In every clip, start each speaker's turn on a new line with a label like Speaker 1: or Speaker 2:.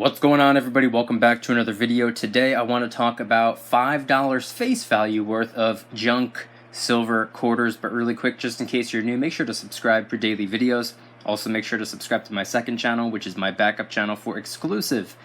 Speaker 1: What's going on, everybody? Welcome back to another video. Today I want to talk about $5 face value worth of junk silver quarters. But really quick, just in case you're new, make sure to subscribe for daily videos. Also make sure to subscribe to my second channel, which is my backup channel for exclusive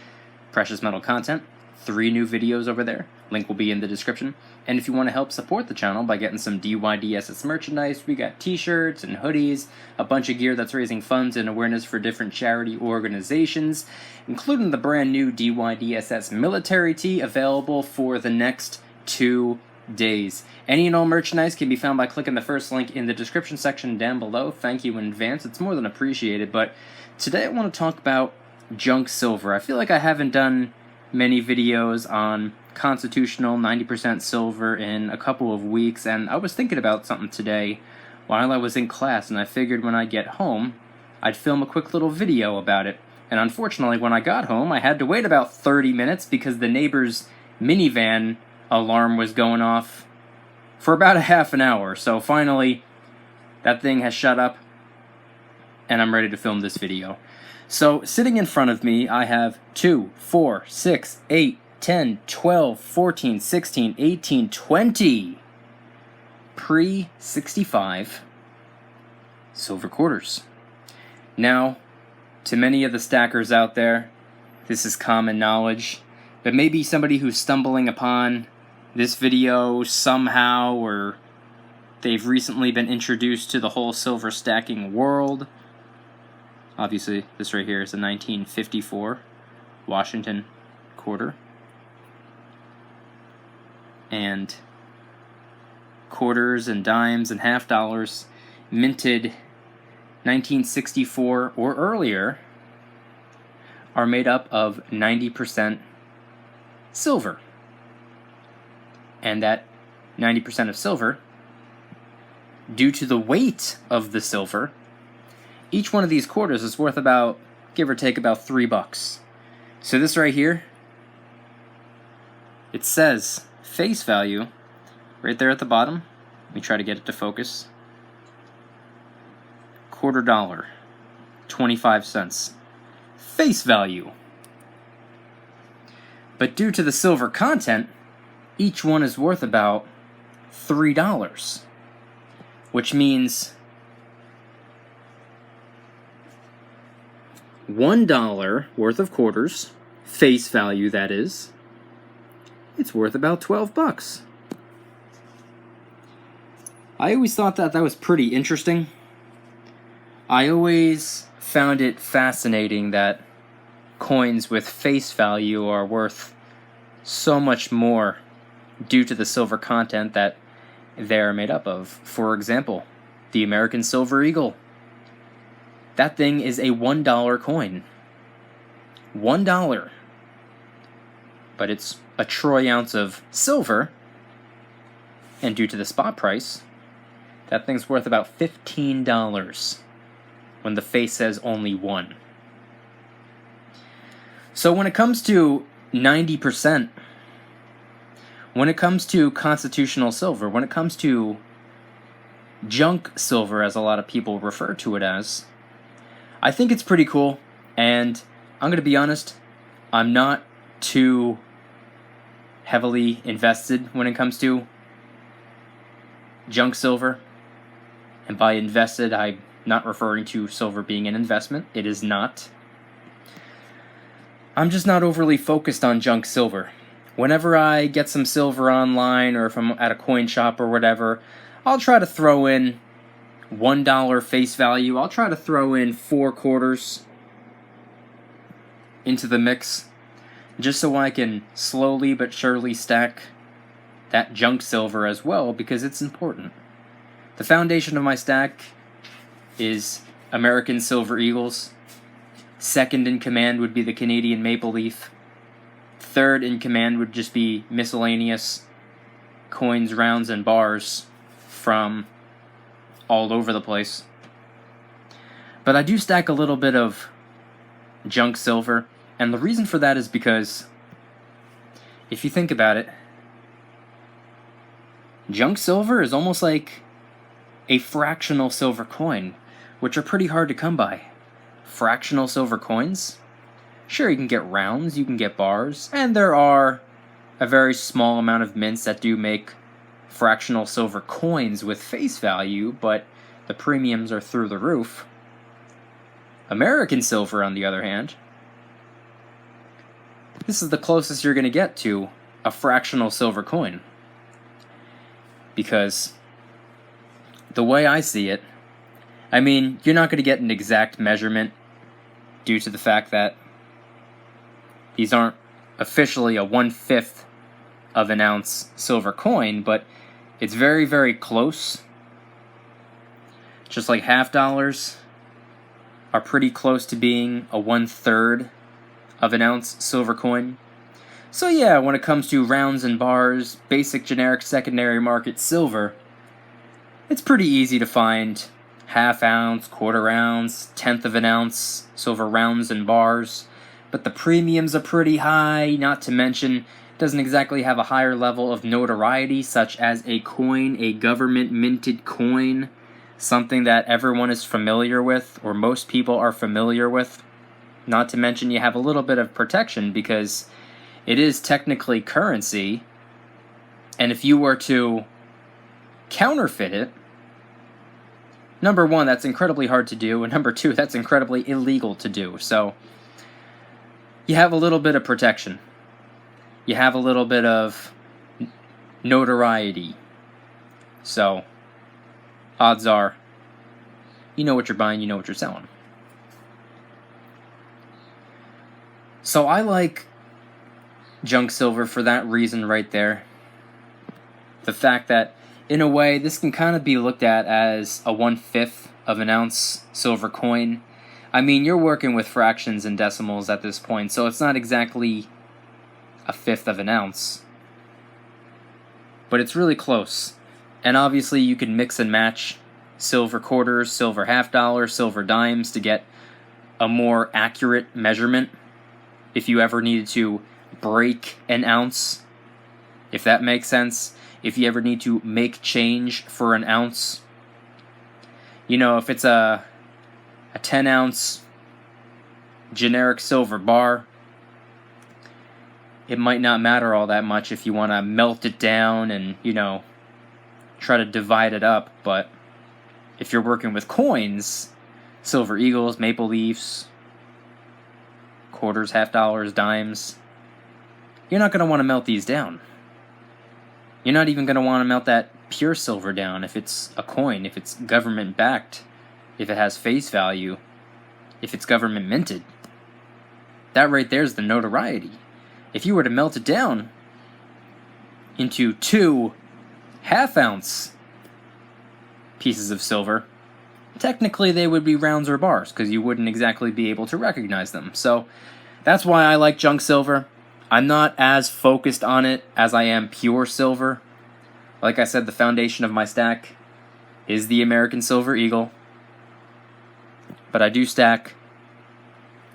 Speaker 1: precious metal content. 3 new videos over there. Link will be in the description. And if you want to help support the channel by getting some DYDSS merchandise, we got t-shirts and hoodies, a bunch of gear that's raising funds and awareness for different charity organizations, including the brand new DYDSS military tee available for the next 2 days. Any and all merchandise can be found by clicking the first link in the description section down below. Thank you in advance. It's more than appreciated. But today I want to talk about junk silver. I feel like I haven't done many videos on constitutional 90% silver in a couple of weeks, and I was thinking about something today while I was in class, and I figured when I get home I'd film a quick little video about it. And unfortunately, when I got home, I had to wait about 30 minutes because the neighbor's minivan alarm was going off for about a half an hour. So finally that thing has shut up and I'm ready to film this video. So sitting in front of me, I have 2, 4, 6, 8, 10, 12, 14, 16, 18, 20 pre-65 silver quarters. Now, to many of the stackers out there, this is common knowledge, but maybe somebody who's stumbling upon this video somehow, or they've recently been introduced to the whole silver stacking world. Obviously, this right here is a 1954 Washington quarter. And quarters and dimes and half dollars minted 1964 or earlier are made up of 90% silver. And that 90% of silver, due to the weight of the silver, each one of these quarters is worth about, give or take, about $3. So this right here, it says face value right there at the bottom. Let me try to get it to focus. $0.25, 25 cents. Face value. But due to the silver content, each one is worth about $3, which means $1 worth of quarters, face value that is, it's worth about $12. I always thought that was pretty interesting. I always found it fascinating that coins with face value are worth so much more due to the silver content that they're made up of. For example, the American Silver Eagle. That thing is a $1 coin. $1. But it's a troy ounce of silver, and due to the spot price, that thing's worth about $15 when the face says only 1. So when it comes to 90%, when it comes to constitutional silver, when it comes to junk silver, as a lot of people refer to it as, I think it's pretty cool, and I'm going to be honest, I'm not too heavily invested when it comes to junk silver. And by invested, I'm not referring to silver being an investment. It is not. I'm just not overly focused on junk silver. Whenever I get some silver online, or if I'm at a coin shop or whatever, I'll try to throw in $1 face value. I'll try to throw in 4 quarters into the mix, just so I can slowly but surely stack that junk silver as well, because it's important. The foundation of my stack is American Silver Eagles. Second in command would be the Canadian Maple Leaf. Third in command would just be miscellaneous coins, rounds, and bars from all over the place. But I do stack a little bit of junk silver, and the reason for that is because if you think about it, junk silver is almost like a fractional silver coin, which are pretty hard to come by. Fractional silver coins Sure, you can get rounds, you can get bars, and there are a very small amount of mints that do make fractional silver coins with face value, but the premiums are through the roof. American silver, on the other hand, this is the closest you're going to get to a fractional silver coin. Because the way I see it, I mean, you're not going to get an exact measurement due to the fact that these aren't officially a 1/5 of an ounce silver coin, but it's very, very close. Just like $half are pretty close to being a 1/3 of an ounce silver coin. So yeah, when it comes to rounds and bars, basic generic secondary market silver, it's pretty easy to find half ounce, quarter ounce, 1/10 of an ounce silver rounds and bars. But the premiums are pretty high, not to mention it doesn't exactly have a higher level of notoriety, such as a coin, a government minted coin, something that everyone is familiar with, or most people are familiar with. Not to mention you have a little bit of protection because it is technically currency, and if you were to counterfeit it, number one, that's incredibly hard to do, and number two, that's incredibly illegal to do. So you have a little bit of protection. You have a little bit of notoriety. So odds are, you know what you're buying, you know what you're selling. So I like junk silver for that reason right there. The fact that, in a way, this can kind of be looked at as a 1/5 of an ounce silver coin. I mean, you're working with fractions and decimals at this point, so it's not exactly a 1/5 of an ounce. But it's really close. And obviously you can mix and match silver quarters, silver $half, silver dimes to get a more accurate measurement if you ever needed to break an ounce, if that makes sense. If you ever need to make change for an ounce. You know, if it's a 10 ounce generic silver bar, it might not matter all that much if you want to melt it down and, you know, try to divide it up. But if you're working with coins, silver eagles, maple leafs, quarters, $half, dimes, you're not going to want to melt these down. You're not even going to want to melt that pure silver down if it's a coin, if it's government backed, if it has face value, if it's government minted. That right there is the notoriety. If you were to melt it down into 2 half-ounce pieces of silver, technically they would be rounds or bars because you wouldn't exactly be able to recognize them. So that's why I like junk silver. I'm not as focused on it as I am pure silver. Like I said, the foundation of my stack is the American Silver Eagle. But I do stack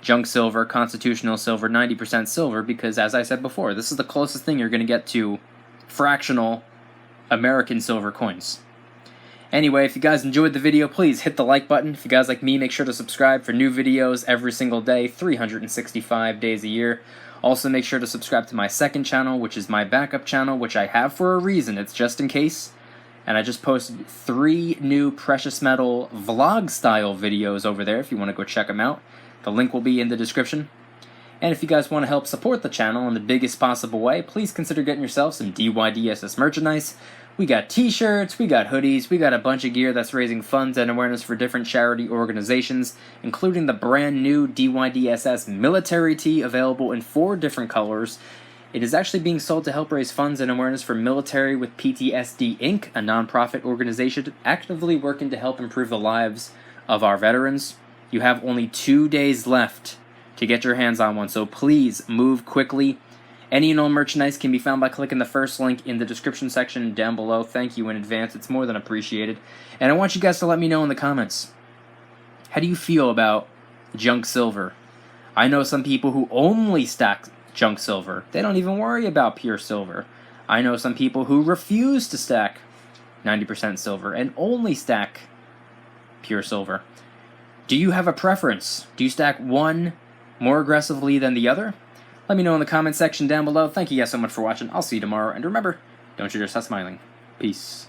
Speaker 1: junk silver, constitutional silver, 90% silver, because as I said before, this is the closest thing you're going to get to fractional American silver coins. Anyway, if you guys enjoyed the video, please hit the like button. If you guys like me, make sure to subscribe for new videos every single day, 365 days a year. Also, make sure to subscribe to my second channel, which is my backup channel, which I have for a reason. It's just in case. And I just posted 3 new precious metal vlog-style videos over there if you want to go check them out. The link will be in the description. And if you guys want to help support the channel in the biggest possible way, please consider getting yourself some DYDSS merchandise. We got t-shirts, we got hoodies, we got a bunch of gear that's raising funds and awareness for different charity organizations, including the brand new DYDSS military tee available in 4 different colors. It is actually being sold to help raise funds and awareness for Military with PTSD Inc., a nonprofit organization actively working to help improve the lives of our veterans. You have only 2 days left to get your hands on one, so please move quickly. Any and all merchandise can be found by clicking the first link in the description section down below. Thank you in advance. It's more than appreciated. And I want you guys to let me know in the comments, how do you feel about junk silver? I know some people who only stack junk silver. They don't even worry about pure silver. I know some people who refuse to stack 90% silver and only stack pure silver. Do you have a preference? Do you stack 1 more aggressively than the other? Let me know in the comment section down below. Thank you guys so much for watching. I'll see you tomorrow. And remember, don't you just stop smiling. Peace.